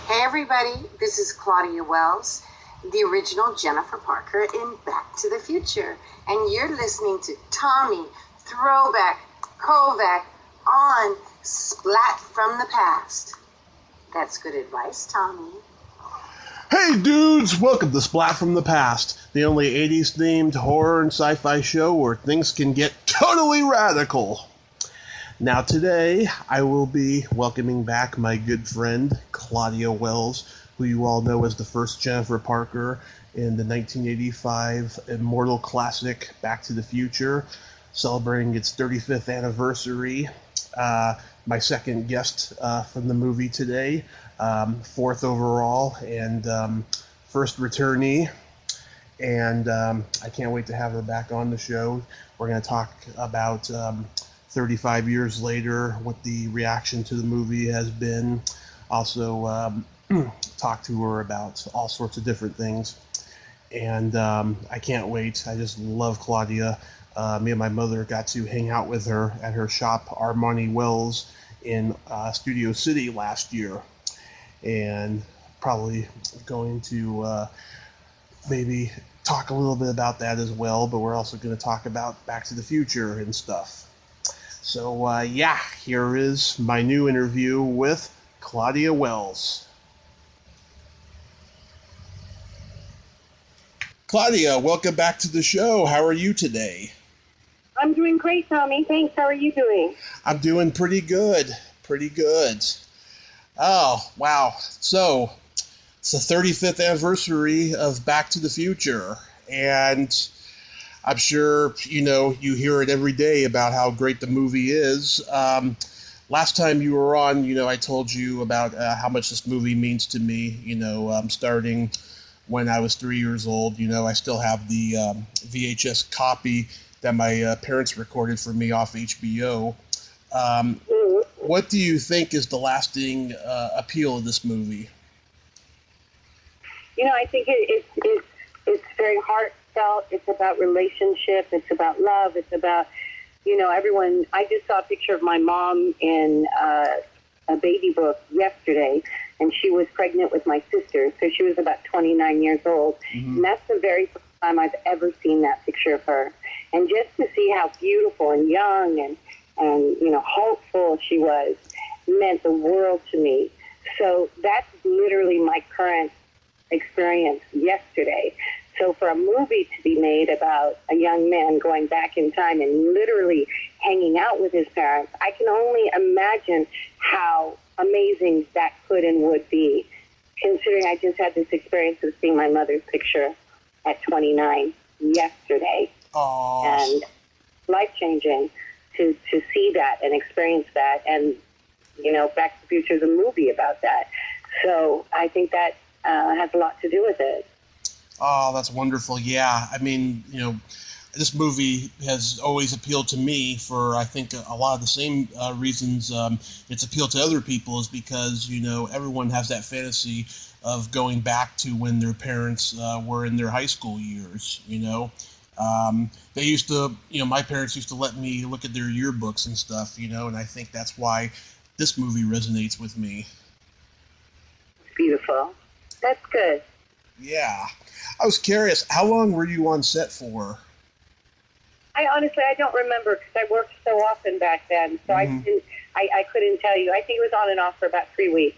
Hey everybody, this is Claudia Wells, the original Jennifer Parker in Back to the Future, and you're listening to Tommy, Throwback, Kovac on Splat from the Past. That's good advice, Tommy. Hey dudes, welcome to Splat from the Past, the only 80s themed horror and sci-fi show where things can get totally radical. Now today, I will be welcoming back my good friend, Claudia Wells, who you all know as the first Jennifer Parker in the 1985 immortal classic Back to the Future, celebrating its 35th anniversary. My second guest from the movie today, fourth overall, and first returnee. And I can't wait to have her back on the show. We're going to talk about 35 years later, what the reaction to the movie has been. Also, talk to her about all sorts of different things. And I can't wait. I just love Claudia. Me and my mother got to hang out with her at her shop, Armani Wells, in Studio City last year. And probably going to maybe talk a little bit about that as well, but we're also going to talk about Back to the Future and stuff. So, here is my new interview with Claudia Wells. Claudia, welcome back to the show. How are you today? I'm doing great, Tommy. Thanks. How are you doing? I'm doing pretty good. Pretty good. Oh, wow. So, it's the 35th anniversary of Back to the Future, and I'm sure, you hear it every day about how great the movie is. Last time you were on, I told you about how much this movie means to me, starting when I was 3 years old. I still have the VHS copy that my parents recorded for me off HBO. What do you think is the lasting appeal of this movie? I think it's very heartfelt. It's about relationship. It's about love. It's about, everyone. I just saw a picture of my mom in a baby book yesterday, and she was pregnant with my sister, so she was about 29 years old. Mm-hmm. And that's the very first time I've ever seen that picture of her. And just to see how beautiful and young and hopeful she was meant the world to me. So that's literally my current experience yesterday. So for a movie to be made about a young man going back in time and literally hanging out with his parents, I can only imagine how amazing that could and would be, considering I just had this experience of seeing my mother's picture at 29 yesterday. Aww. And life-changing to see that and experience that. And, Back to the Future is a movie about that. So I think that has a lot to do with it. Oh, that's wonderful. Yeah. I mean, this movie has always appealed to me for, I think, a lot of the same reasons it's appealed to other people, is because, everyone has that fantasy of going back to when their parents were in their high school years, They used to, my parents used to let me look at their yearbooks and stuff, and I think that's why this movie resonates with me. Beautiful. That's good. Yeah. I was curious, how long were you on set for? I don't remember, because I worked so often back then, so Mm-hmm. I couldn't tell you. I think it was on and off for about 3 weeks.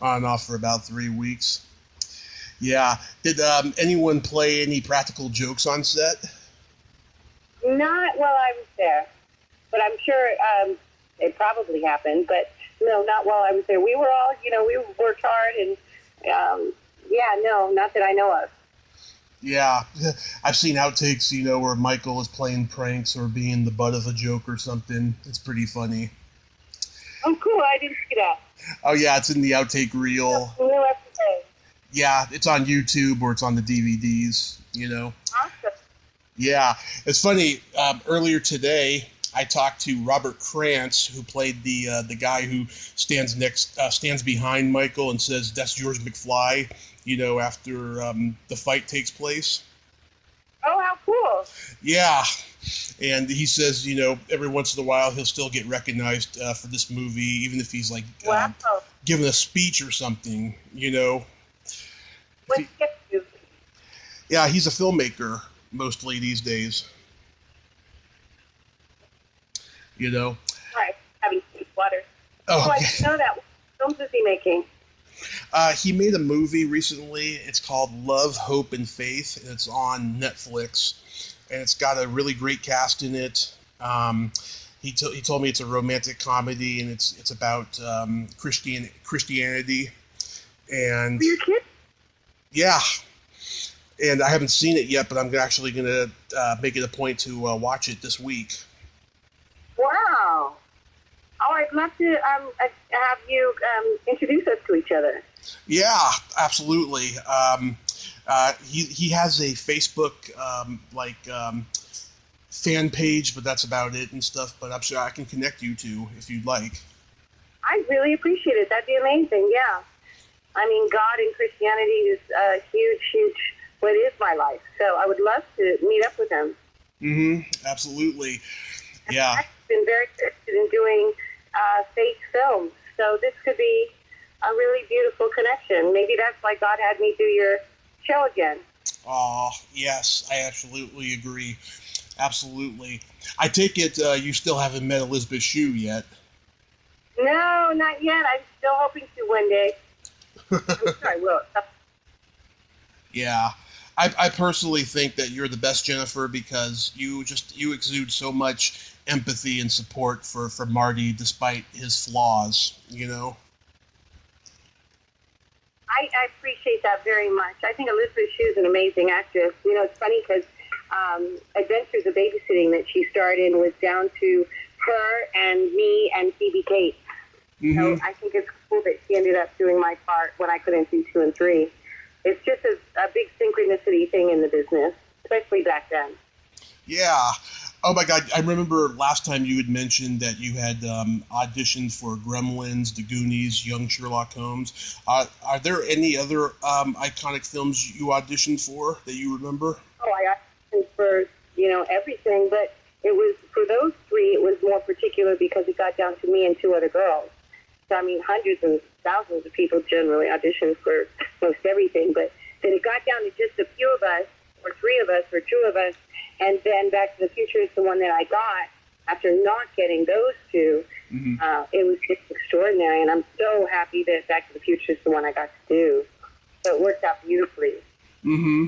On and off for about 3 weeks. Yeah. Did anyone play any practical jokes on set? Not while I was there, but I'm sure it probably happened, but no, not while I was there. We were all, we worked hard, and not that I know of. Yeah, I've seen outtakes, where Michael is playing pranks or being the butt of a joke or something. It's pretty funny. Oh, cool. I didn't see that. Oh, yeah, it's in the outtake reel. New episode. Yeah, it's on YouTube or it's on the DVDs, Awesome. Yeah, it's funny. Earlier today, I talked to Robert Krantz, who played the guy who stands behind Michael and says, "That's George McFly," after the fight takes place. Oh, how cool. Yeah. And he says, every once in a while he'll still get recognized for this movie, even if he's like wow. giving a speech or something, you know. What's you? Yeah, he's a filmmaker mostly these days, you know. Right, having water. Oh, Oh, I okay. didn't know that. What films is he making? He made a movie recently. It's called Love, Hope, and Faith, and it's on Netflix. And it's got a really great cast in it. He told me it's a romantic comedy, and it's about Christianity. And For your kids? yeah, and I haven't seen it yet, but I'm actually going to make it a point to watch it this week. Wow. Oh, I'd love to have you introduce us to each other. Yeah, absolutely. He has a Facebook fan page, but that's about it and stuff. But I'm sure I can connect you two if you'd like. I really appreciate it. That'd be amazing. Yeah. I mean, God and Christianity is a huge, what is my life. So I would love to meet up with him. Mm-hmm. Absolutely. Yeah. I've been very interested in doing faith films. So this could be a really beautiful connection. Maybe that's why God had me do your show again. Oh, yes, I absolutely agree. Absolutely. I take it you still haven't met Elizabeth Shue yet. No, not yet. I'm still hoping to one day. I'm sure I will. Yeah. I personally think that you're the best Jennifer because you exude so much empathy and support for Marty despite his flaws, you know? I appreciate that very much. I think Elizabeth Shue is an amazing actress. You know, it's funny because Adventures of Babysitting that she starred in was down to her and me and Phoebe Cates. Mm-hmm. So I think it's cool that she ended up doing my part when I couldn't do 2 and 3. It's just a big synchronicity thing in the business, especially back then. Yeah. Oh my God! I remember last time you had mentioned that you had auditioned for Gremlins, The Goonies, Young Sherlock Holmes. Are there any other iconic films you auditioned for that you remember? Oh, I auditioned for everything, but it was for those 3. It was more particular because it got down to me and 2 other girls. So I mean, hundreds and thousands of people generally audition for most everything, but then it got down to just a few of us, or 3 of us, or 2 of us. And then Back to the Future is the one that I got after not getting those 2. Mm-hmm. It was just extraordinary, and I'm so happy that Back to the Future is the one I got to do. So it worked out beautifully. Mm-hmm.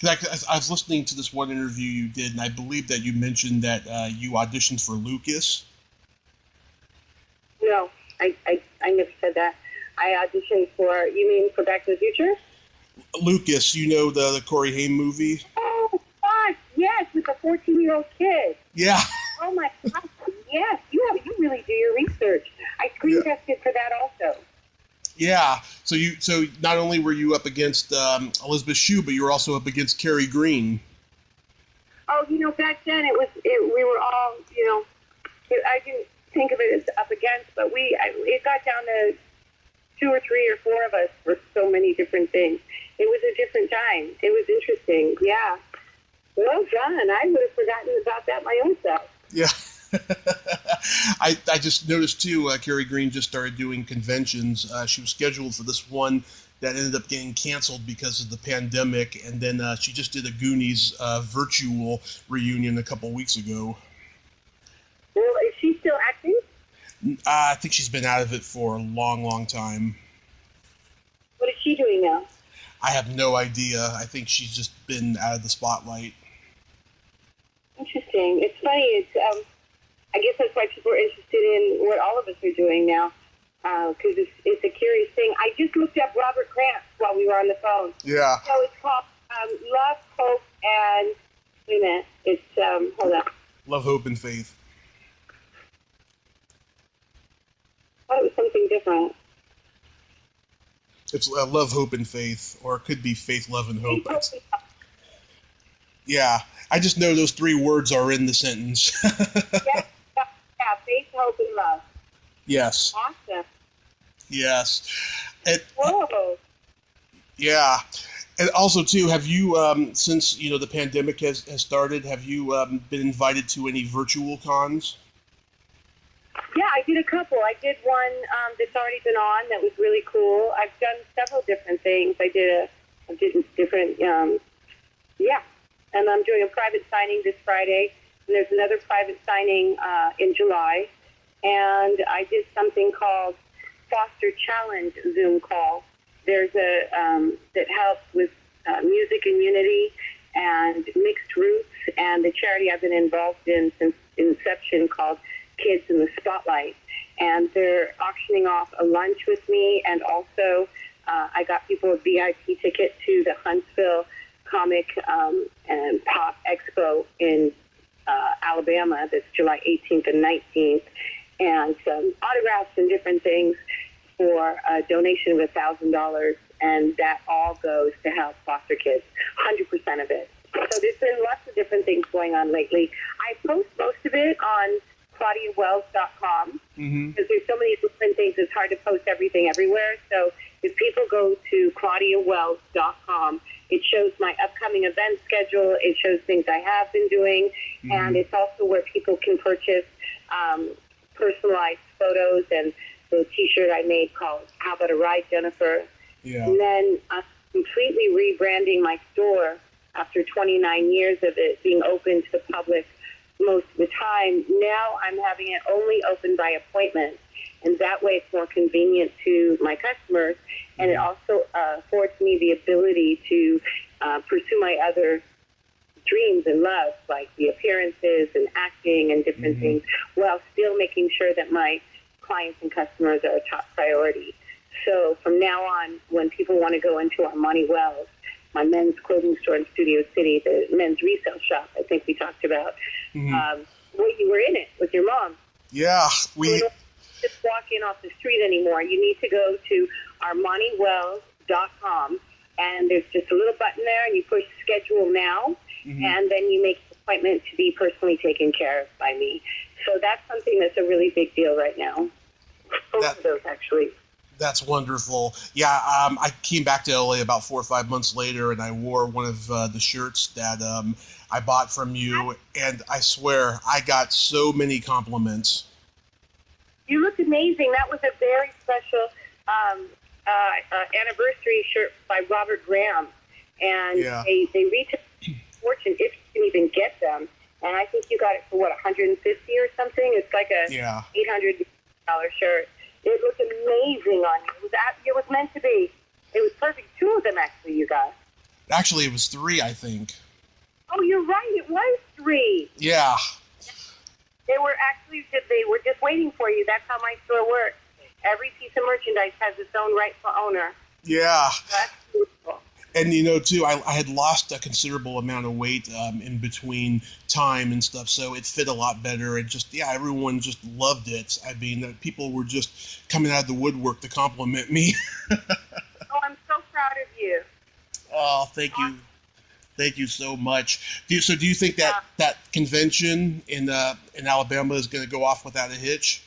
I was listening to this one interview you did, and I believe that you mentioned that you auditioned for Lucas. No, I never said that. I auditioned for, you mean for Back to the Future? Lucas, you know the Corey Haim movie? Oh, gosh, yes, with the 14-year-old kid. Yeah. Oh, my gosh, yes. You really do your research. I screen tested for that also. Yeah. So not only were you up against Elizabeth Shue, but you were also up against Carrie Green. Oh, back then we were all, I didn't think of it as up against, but it got down to 2 or 3 or 4 of us for so many different things. It was a different time. It was interesting. Yeah. Well done. I would have forgotten about that my own self. Yeah. I just noticed too, Carrie Green just started doing conventions. She was scheduled for this one that ended up getting canceled because of the pandemic, and then she just did a Goonies virtual reunion a couple weeks ago. Well, is she still acting? I think she's been out of it for a long, long time. What is she doing now? I have no idea. I think she's just been out of the spotlight. Interesting. It's funny. It's I guess that's why people are interested in what all of us are doing now, because it's a curious thing. I just looked up Robert Grant while we were on the phone. Yeah. So it's called Love, Hope, and wait a minute. It's hold on. Love, Hope, and Faith. I thought it was something different. It's Love, Hope, and Faith, or it could be Faith, Love, and Hope. Yeah, I just know those 3 words are in the sentence. yeah, faith, hope, and love. Yes. Awesome. Yes. Whoa. Yeah. And also, too, have you, since, the pandemic has started, have you been invited to any virtual cons? Yeah, I did a couple. I did one that's already been on that was really cool. I've done several different things. I did different, and I'm doing a private signing this Friday, and there's another private signing in July, and I did something called Foster Challenge Zoom call. There's a that helps with music and unity and mixed roots, and the charity I've been involved in since inception called Kids in the Spotlight. And they're auctioning off a lunch with me, and also I got people a VIP ticket to the Huntsville Comic and Pop Expo in Alabama. That's July 18th and 19th, and some autographs and different things for a donation of $1,000, and that all goes to help foster kids, 100% of it. So there's been lots of different things going on lately. I post most of it on ClaudiaWells.com because there's so many different things. It's hard to post everything everywhere. So if people go to ClaudiaWells.com, it shows my upcoming event schedule. It shows things I have been doing, and it's also where people can purchase personalized photos and the T-shirt I made called "How About a Ride, Jennifer?" Yeah. And then I'm completely rebranding my store after 29 years of it being open to the public most of the time. Now I'm having it only open by appointment, and that way it's more convenient to my customers, and it also affords me the ability to pursue my other dreams and loves, like the appearances and acting and different things, while still making sure that my clients and customers are a top priority. So from now on, when people want to go into Armani Wells, my men's clothing store in Studio City, the men's resale shop, I think we talked about, well, you were in it with your mom. Yeah. You don't just walk in off the street anymore. You need to go to ArmaniWells.com, and there's just a little button there, and you push schedule now, and then you make an appointment to be personally taken care of by me. So that's something that's a really big deal right now. Both of those, actually. That's wonderful. Yeah, I came back to LA about 4 or 5 months later, and I wore one of the shirts that I bought from you, and I swear I got so many compliments. You look amazing. That was a very special anniversary shirt by Robert Graham, and they retail fortune if you can even get them. And I think you got it for what, $150 or something? It's like a $800 shirt. It looked amazing on you. It was meant to be. It was perfect. 2 of them, actually, you got. Actually, it was 3, I think. Oh, you're right. It was 3. Yeah. They were just waiting for you. That's how my store works. Every piece of merchandise has its own rightful owner. Yeah. That's beautiful. And, too, I had lost a considerable amount of weight in between time and stuff, so it fit a lot better. And just, everyone just loved it. I mean, people were just coming out of the woodwork to compliment me. Oh, I'm so proud of you. Oh, thank you. Thank you so much. Do you think that convention in Alabama is going to go off without a hitch?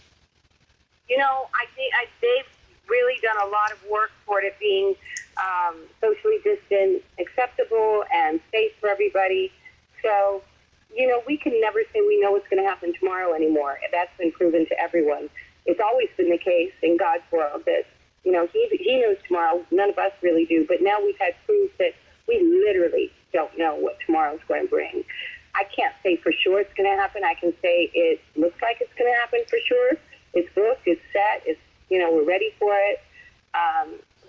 I think they've really done a lot of work toward it being socially distant, acceptable, and safe for everybody. So, we can never say we know what's going to happen tomorrow anymore. That's been proven to everyone. It's always been the case in God's world that, He knows tomorrow. None of us really do. But now we've had proof that we literally don't know what tomorrow's going to bring. I can't say for sure it's going to happen. I can say it looks like it's going to happen for sure. It's booked. It's set. We're ready for it.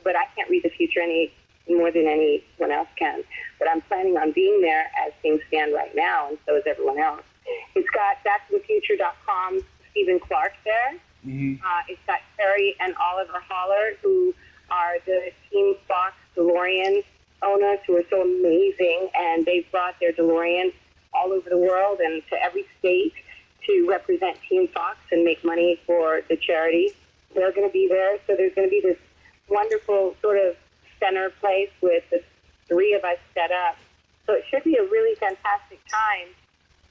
But I can't read the future any more than anyone else can. But I'm planning on being there as things stand right now, and so is everyone else. It's got backtothefuture.com Stephen Clark there. It's got Terry and Oliver Holler, who are the Team Fox DeLorean owners, who are so amazing, and they've brought their DeLorean all over the world and to every state to represent Team Fox and make money for the charity. They're going to be there, so there's going to be this wonderful sort of center place with the 3 of us set up. So it should be a really fantastic time,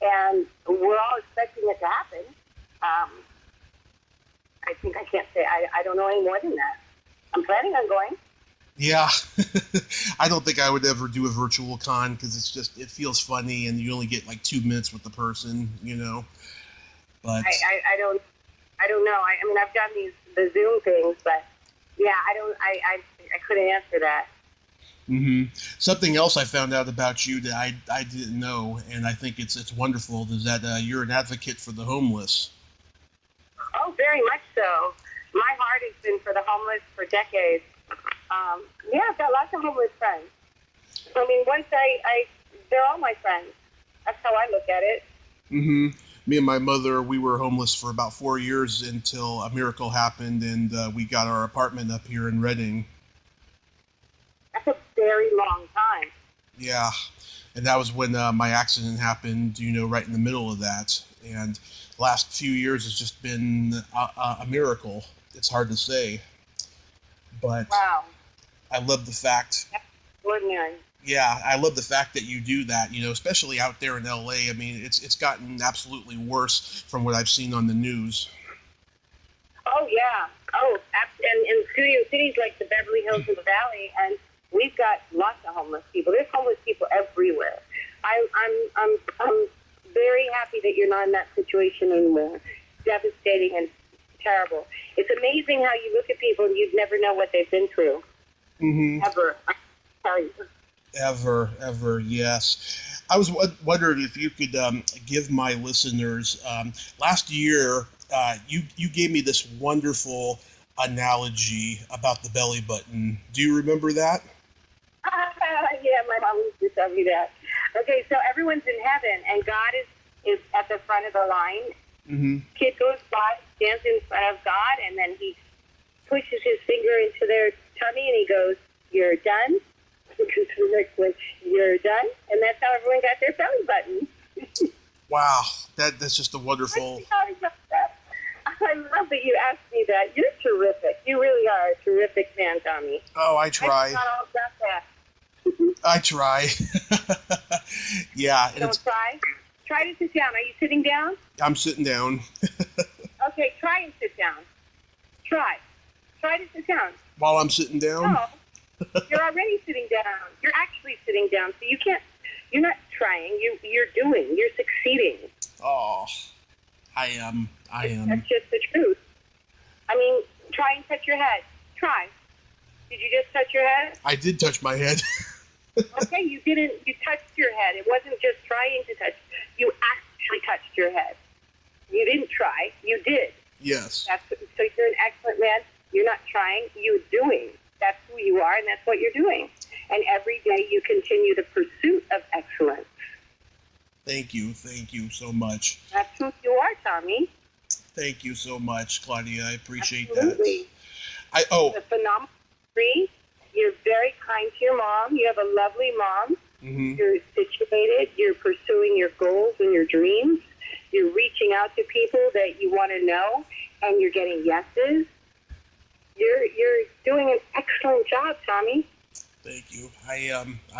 and we're all expecting it to happen. I think I can't say, I don't know any more than that. I'm planning on going. Yeah. I don't think I would ever do a virtual con because it feels funny and you only get like 2 minutes with the person, But I I don't know. I mean, I've done the Zoom things, but yeah, I couldn't answer that. Mm-hmm. Something else I found out about you that I didn't know, and I think it's wonderful, is that you're an advocate for the homeless. Oh, very much so. My heart has been for the homeless for decades. Yeah, I've got lots of homeless friends. I mean, once they're all my friends. That's how I look at it. Mm-hmm. Me and my mother, we were homeless for about 4 years until a miracle happened, and we got our apartment up here in Redding. That's a very long time. Yeah, and that was when my accident happened, right in the middle of that. And the last few years has just been a miracle. It's hard to say, but wow. I love the fact. That's extraordinary. Yeah, I love the fact that you do that, especially out there in LA. I mean, it's gotten absolutely worse from what I've seen on the news. Oh, yeah. Oh, and in studio cities like the Beverly Hills and the Valley, and we've got lots of homeless people. There's homeless people everywhere. I'm very happy that you're not in that situation anymore. Devastating and terrible. It's amazing how you look at people and you'd never know what they've been through. Mm-hmm. Ever. I tell you. Ever, yes. I was wondering if you could give my listeners, last year, you gave me this wonderful analogy about the belly button. Do you remember that? Yeah, my mom used to tell me that. Okay, so everyone's in heaven, and God is at the front of the line. Mm-hmm. Kid goes by, stands in front of God, and then he pushes his finger into their tummy, and he goes, "You're done." Because the next one, "You're done," and that's how everyone got their belly button. Wow, that's just a wonderful. I love that you asked me that. You're terrific. You really are a terrific man, Tommy. Oh, I try. I'm not all about that. I try. Yeah. Don't try. Try to sit down. Are you sitting down? I'm sitting down. Okay, try and sit down. Try to sit down. While I'm sitting down? No, you're already sitting down. You're actually sitting down, so you can't. You're not trying. You're doing. You're succeeding. Oh, I am. That's just the truth. I mean, try and touch your head. Try. Did you just touch your head? I did touch my head. Okay, you didn't. You touched your head. It wasn't just trying to touch. You actually touched your head. You didn't try. You did. Yes. So you're an excellent man. You're not trying. You're doing. That's who you are, and that's what you're doing. And every day you continue the pursuit of excellence. Thank you so much. That's who you are, Tommy. Thank you so much, Claudia. I appreciate Absolutely. that. You're phenomenal. You're very kind to your mom. You have a lovely mom. Mm-hmm. You're situated. You're pursuing your goals and your dreams. You're reaching out to people that you want to know, and you're getting yeses. You're doing an excellent job, Tommy. Thank you. I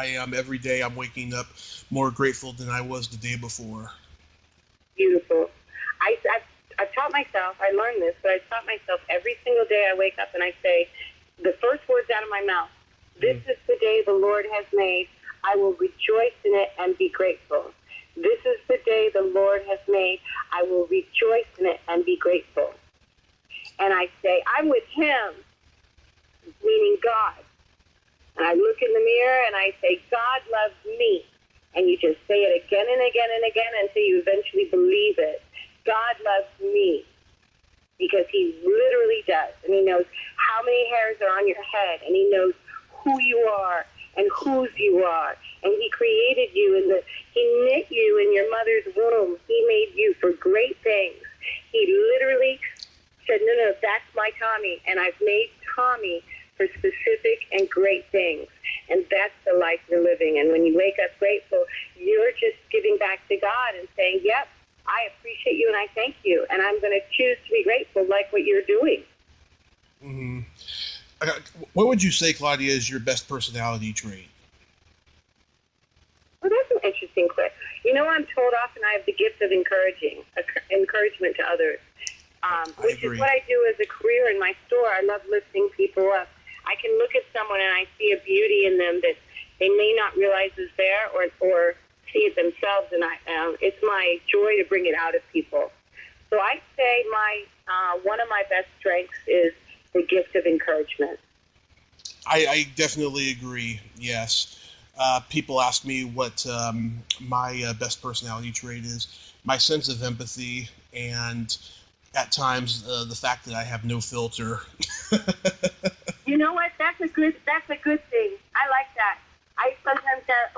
am every day. I'm waking up more grateful than I was the day before. Beautiful. I've taught myself. I learned this, but I've taught myself every single day I wake up and I say the first words out of my mouth. This is the day the Lord has made. I will rejoice in it and be grateful. This is the day the Lord has made. I will rejoice in it and be grateful. And I say, I'm with him, meaning God. And I look in the mirror and I say, God loves me. And you just say it again and again and again until you eventually believe it. God loves me. Because he literally does. And he knows how many hairs are on your head. And he knows who you are and whose you are. And he created you. He knit you in your mother's womb. He made you for great things. He literally said, no, that's my Tommy. And I've made Tommy for specific and great things. And that's the life you're living. And when you wake up grateful, you're just giving back to God and saying, yep, I appreciate you and I thank you. And I'm going to choose to be grateful like what you're doing. Mm-hmm. What would you say, Claudia, is your best personality trait? Well, that's an interesting question. I'm told often I have the gift of encouragement to others, which is what I do as a career in my store. I love lifting people up. I can look at someone and I see a beauty in them that they may not realize is there or see it themselves, and it's my joy to bring it out of people. So I say my one of my best strengths is the gift of encouragement. I definitely agree, yes. People ask me what my best personality trait is. My sense of empathy, and at times the fact that I have no filter. You know what? That's a good thing. I like that. I sometimes I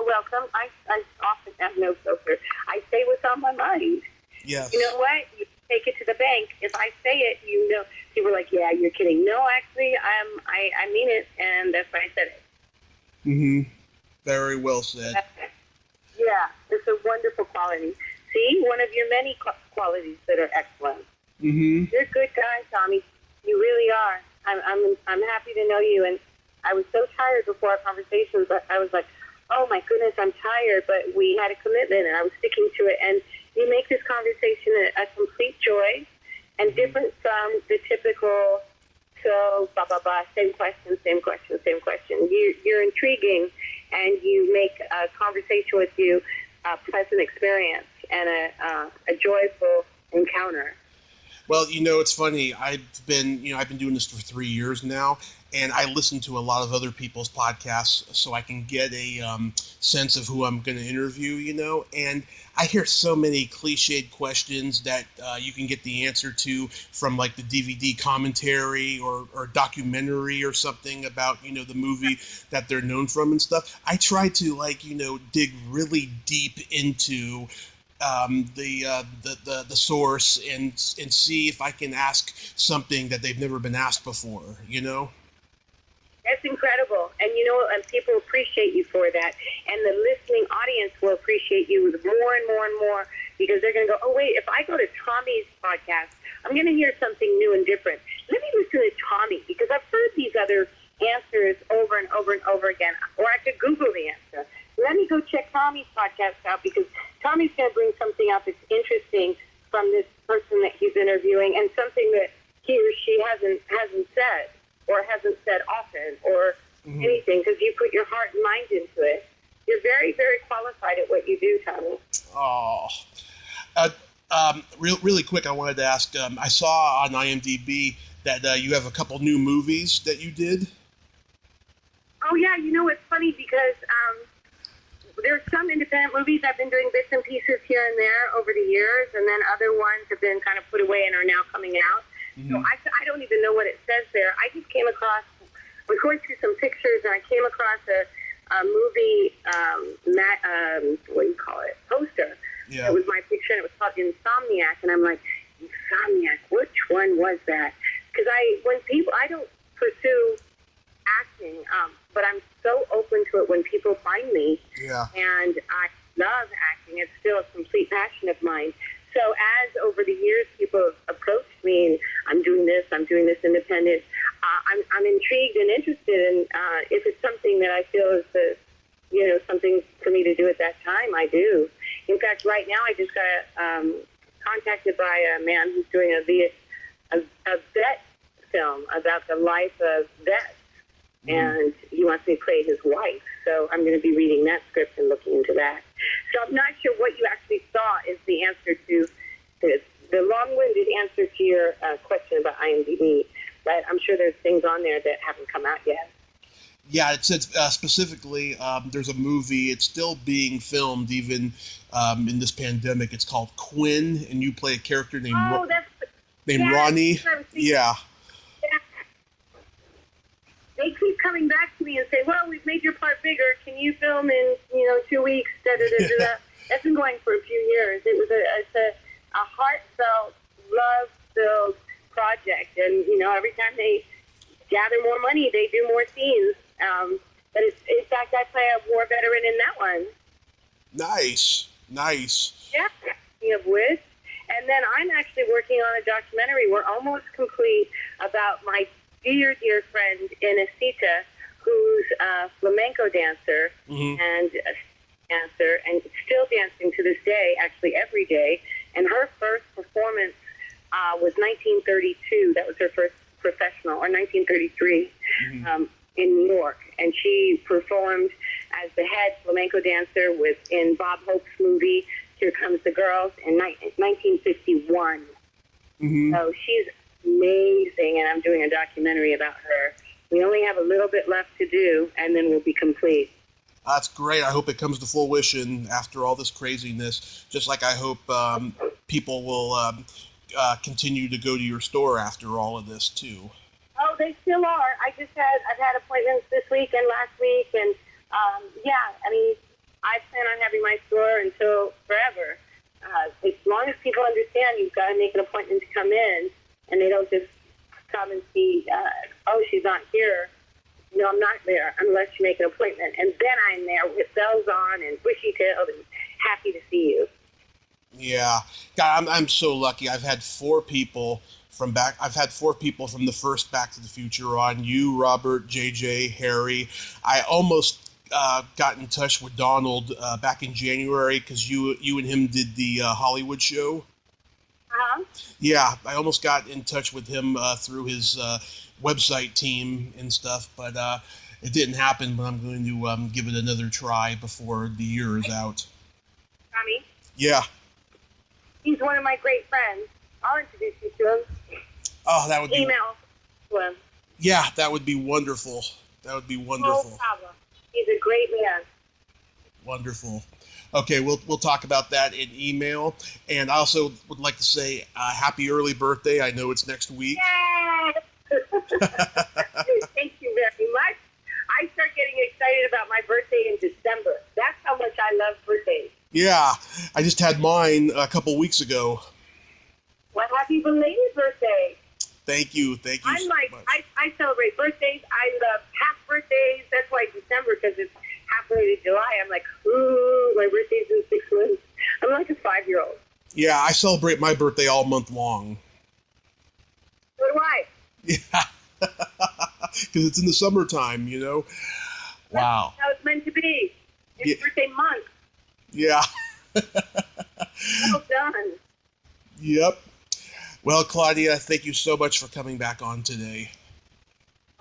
often have no filter. I say what's on my mind. Yes. You know what? You take it to the bank. If I say it, you know, people are like, yeah, you're kidding. No, actually, I mean it, and that's why I said it. Mm-hmm. Very well said. Yeah, it's a wonderful quality. See, one of your many qualities that are excellent. Mm-hmm. You're a good guy, Tommy. You really are. I'm happy to know you, and I was so tired before our conversations, but I was like, oh my goodness, I'm tired, but we had a commitment, and I was sticking to it, and you make this conversation a complete joy, and different from the typical, so, blah, blah, blah, same question. You're intriguing, and you make a conversation with you a pleasant experience and a joyful encounter. Well, it's funny. I've been doing this for 3 years now, and I listen to a lot of other people's podcasts so I can get a sense of who I'm going to interview, and I hear so many cliched questions that you can get the answer to from like the DVD commentary or documentary or something about, the movie that they're known from and stuff. I try to dig really deep into the source and see if I can ask something that they've never been asked before, That's incredible. And and people appreciate you for that. And the listening audience will appreciate you more and more and more, because they're going to go, oh, wait, if I go to Tommy's podcast, I'm going to hear something new and different. Let me listen to Tommy, because I've heard these other answers over and over and over again. Or I could Google the answer. Let me go check Tommy's podcast out, because Tommy's going to bring something out that's interesting from this person that he's interviewing, and something that he or she hasn't said, or hasn't said often, or anything, because you put your heart and mind into it. You're very, very qualified at what you do, Tommy. Oh. Really quick, I wanted to ask, I saw on IMDb that you have a couple new movies that you did. Oh, yeah, it's funny, because there's some independent movies I've been doing bits and pieces here and there over the years, and then other ones have been kind of put away and are now coming out. Mm-hmm. So I don't even know what it says there. I just came across, was going through some pictures, and I came across a movie, what do you call it, poster. Yeah. It was my picture, and it was called Insomniac, and I'm like, Insomniac, which one was that? Because I don't pursue acting, but I'm so open to it when people find me. Yeah. And I love acting. It's still a complete passion of mine. So as over the years people have approached me, and I'm doing this independent, I'm intrigued and interested, and if it's something that I feel is something for me to do at that time, I do. In fact, right now I just got contacted by a man who's doing a vet film about the life of vets. And he wants me to play his wife. So I'm going to be reading that script and looking into that. So I'm not sure what you actually saw is the answer to the long-winded answer to your question about IMDb. But I'm sure there's things on there that haven't come out yet. Yeah, it says specifically there's a movie. It's still being filmed even in this pandemic. It's called Quinn, and you play a character named Ronnie. Yeah. They keep coming back to me and say, well, we've made your part bigger. Can you film in, 2 weeks? That's been going for a few years. It's a heartfelt, love-filled project. And, every time they gather more money, they do more scenes. But in fact, I play a war veteran in that one. Nice. Yeah, speaking of which. And then I'm actually working on a documentary. We're almost complete, about my dear friend Inesita, who's a flamenco dancer and still dancing to this day, actually every day. And her first performance was 1932. That was her first professional, or 1933, in New York. And she performed as the head flamenco dancer in Bob Hope's movie Here Comes the Girls in 1951. Mm-hmm. So she's amazing, and I'm doing a documentary about her. We only have a little bit left to do, and then we'll be complete. That's great. I hope it comes to fruition after all this craziness. Just like I hope people will continue to go to your store after all of this too. Oh, they still are. I've had appointments this week and last week, and yeah, I mean, I plan on having my store until forever. As long as people understand you've got to make an appointment to come in, and they don't just come and see, oh, she's not here. No, I'm not there unless you make an appointment. And then I'm there with bells on and bushy-tailed and happy to see you. Yeah. God, I'm so lucky. I've had four people from the first Back to the Future on. You, Robert, JJ, Harry. I almost got in touch with Donald back in January because you and him did the Hollywood show. Uh-huh. Yeah, I almost got in touch with him through his website team and stuff, but it didn't happen. But I'm going to give it another try before the year is out. Tommy? Yeah. He's one of my great friends. I'll introduce you to him. Oh, that would be... Email to him. Yeah, that would be wonderful. That would be wonderful. No problem. He's a great man. Wonderful. Okay, we'll talk about that in email. And I also would like to say happy early birthday. I know it's next week. Yay! Thank you very much. I start getting excited about my birthday in December. That's how much I love birthdays. Yeah, I just had mine a couple weeks ago. Well, happy belated birthday. Thank you. I'm like, I celebrate birthdays. I love half birthdays. That's why December, because it's halfway to July. I'm like, ooh, my birthday's in 6 months. I'm like a 5-year-old. Yeah, I celebrate my birthday all month long. So do I. Yeah, because it's in the summertime, you know. Wow. That's how it's meant to be. It's birthday month. Yeah. Well done. Yep. Well, Claudia, thank you so much for coming back on today.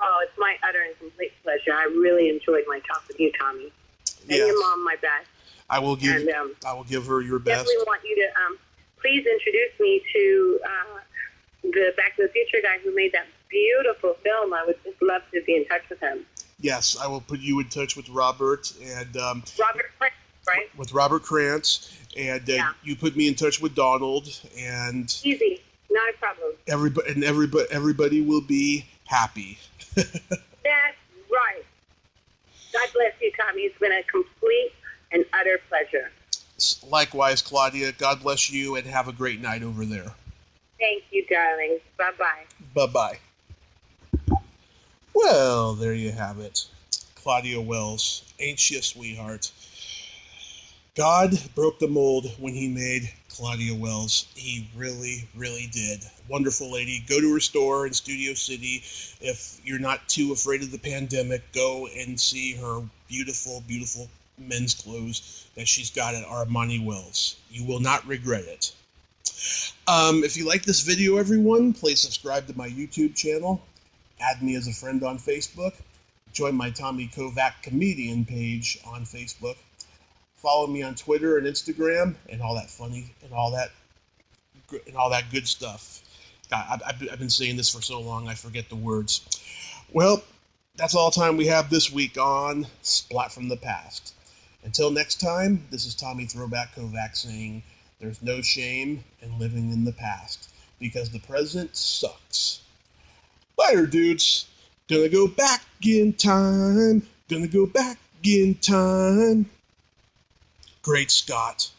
Oh, it's my utter and complete pleasure. I really enjoyed my talk with you, Tommy. And your mom, my best. I will give her your best. Definitely want you to please introduce me to the Back to the Future guy who made that beautiful film. I would just love to be in touch with him. Yes, I will put you in touch with Robert and Robert Krantz, right? With Robert Krantz, and you put me in touch with Donald, and easy, not a problem. Everybody will be happy. That's right. God bless you, Tommy. It's been a complete and utter pleasure. Likewise, Claudia. God bless you, and have a great night over there. Thank you, darling. Bye-bye. Bye-bye. Well, there you have it. Claudia Wells. Ain't she a sweetheart? God broke the mold when he made Claudia Wells. He really, really did. Wonderful lady. Go to her store in Studio City. If you're not too afraid of the pandemic, go and see her beautiful, beautiful men's clothes that she's got at Armani Wells. You will not regret it. If you like this video, everyone, please subscribe to my YouTube channel. Add me as a friend on Facebook. Join my Tommy Kovac comedian page on Facebook. Follow me on Twitter and Instagram and all that funny and all that good stuff. God, I've been saying this for so long I forget the words. Well, that's all the time we have this week on Splat from the Past. Until next time, this is Tommy Throwback Kovac saying there's no shame in living in the past because the present sucks. Later, dudes. Gonna go back in time. Gonna go back in time. Great Scott.